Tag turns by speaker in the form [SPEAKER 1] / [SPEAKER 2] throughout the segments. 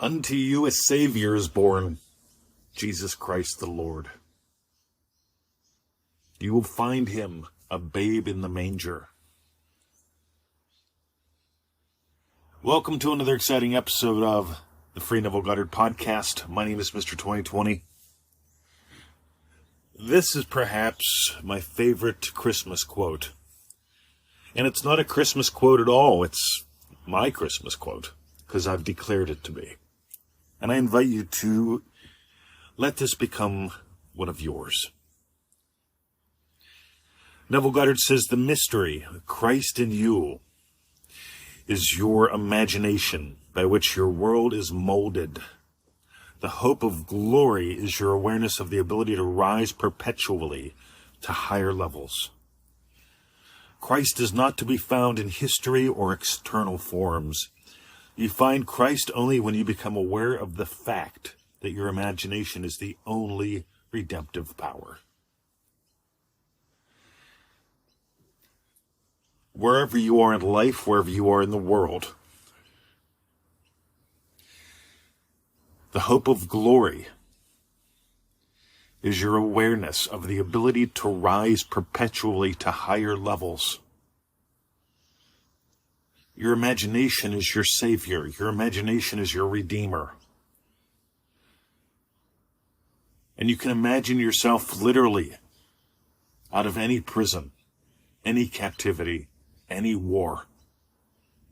[SPEAKER 1] Unto you a Savior is born, Jesus Christ the Lord. You will find him a babe in the manger. Welcome to another exciting episode of the Free Neville Goddard podcast. My name is Mr. 2020. This is perhaps my favorite Christmas quote. And it's not a Christmas quote at all. It's my Christmas quote, because I've declared it to be. And I invite you to let this become one of yours. Neville Goddard says, the mystery, Christ in you, is your imagination by which your world is molded. The hope of glory is your awareness of the ability to rise perpetually to higher levels. Christ is not to be found in history or external forms. You find Christ only when you become aware of the fact that your imagination is the only redemptive power. Wherever you are in life, wherever you are in the world, the hope of glory is your awareness of the ability to rise perpetually to higher levels. Your imagination is your Savior. Your imagination is your Redeemer. And you can imagine yourself literally out of any prison, any captivity, any war,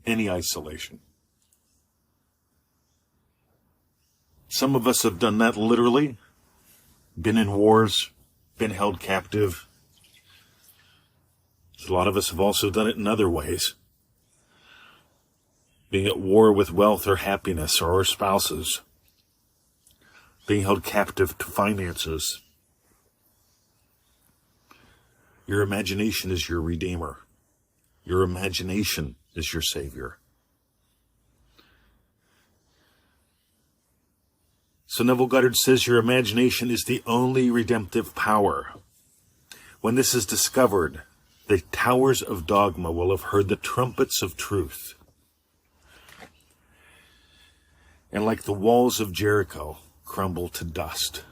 [SPEAKER 1] any isolation. Some of us have done that literally, been in wars, been held captive. A lot of us have also done it in other ways. Being at war with wealth or happiness or our spouses. Being held captive to finances. Your imagination is your Redeemer. Your imagination is your Savior. So Neville Goddard says your imagination is the only redemptive power. When this is discovered, the towers of dogma will have heard the trumpets of truth. And like the walls of Jericho, crumble to dust.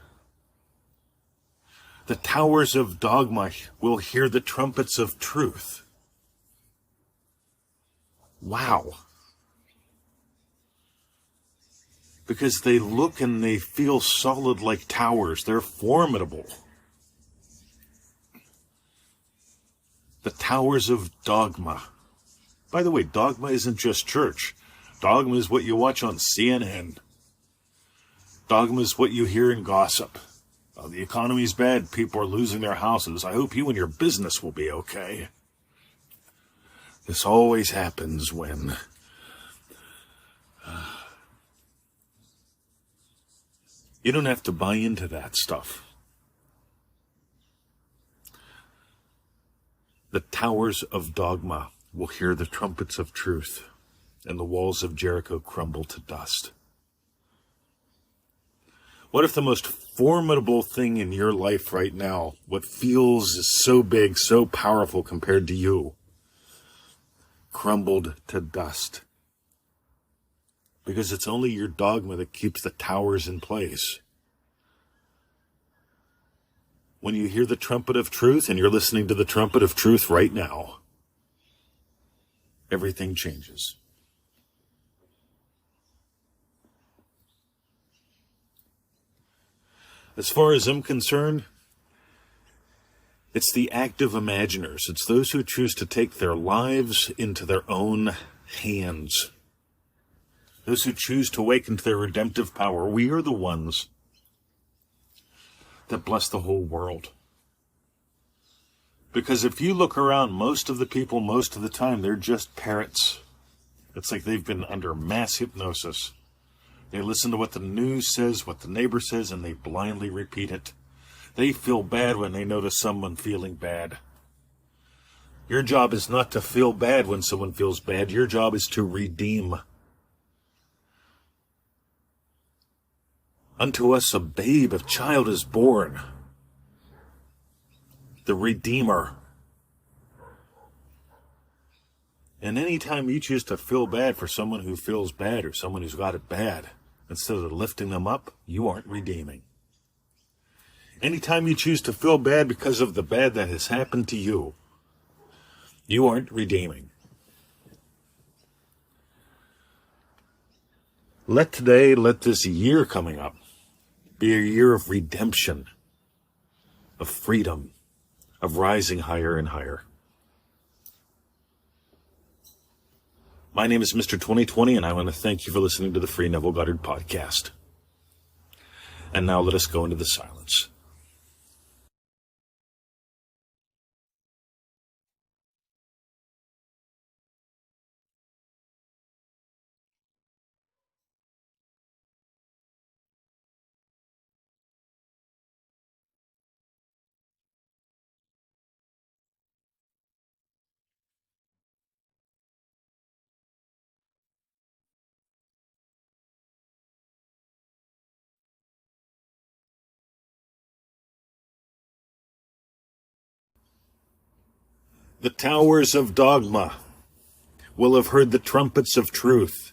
[SPEAKER 1] The towers of dogma will hear the trumpets of truth. Wow. Because they look and they feel solid like towers. They're formidable. The towers of dogma. By the way, dogma isn't just church. Dogma is what you watch on CNN. Dogma is what you hear in gossip. Oh, the economy's bad. People are losing their houses. I hope you and your business will be okay. This always happens when you don't have to buy into that stuff. The towers of dogma will hear the trumpets of truth, and the walls of Jericho crumble to dust. What if the most formidable thing in your life right now, what feels so big, so powerful compared to you, crumbled to dust? Because it's only your dogma that keeps the towers in place. When you hear the trumpet of truth, and you're listening to the trumpet of truth right now, everything changes. As far as I'm concerned, it's the active imaginers. It's those who choose to take their lives into their own hands. Those who choose to awaken to their redemptive power. We are the ones that bless the whole world. Because if you look around, most of the people, most of the time, they're just parrots. It's like they've been under mass hypnosis. They listen to what the news says, what the neighbor says, and they blindly repeat it. They feel bad when they notice someone feeling bad. Your job is not to feel bad when someone feels bad. Your job is to redeem. Unto us a babe, a child is born. The Redeemer. And anytime you choose to feel bad for someone who feels bad or someone who's got it bad, instead of lifting them up, you aren't redeeming. Anytime you choose to feel bad because of the bad that has happened to you, you aren't redeeming. Let this year coming up, be a year of redemption, of freedom, of rising higher and higher. My name is Mr. 2020, and I want to thank you for listening to the Free Neville Goddard podcast. And now let us go into the silence. The towers of dogma will have heard the trumpets of truth,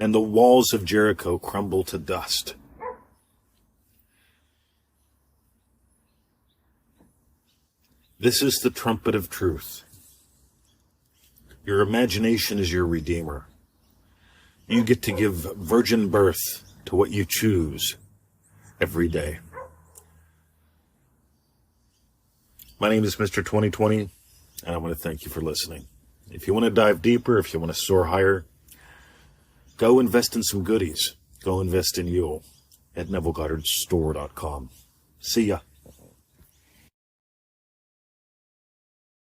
[SPEAKER 1] and the walls of Jericho crumble to dust. This is the trumpet of truth. Your imagination is your redeemer. You get to give virgin birth to what you choose every day. My name is Mr. 2020, and I want to thank you for listening. If you want to dive deeper, if you want to soar higher, go invest in some goodies. Go invest in you at NevilleGoddardStore.com. See ya.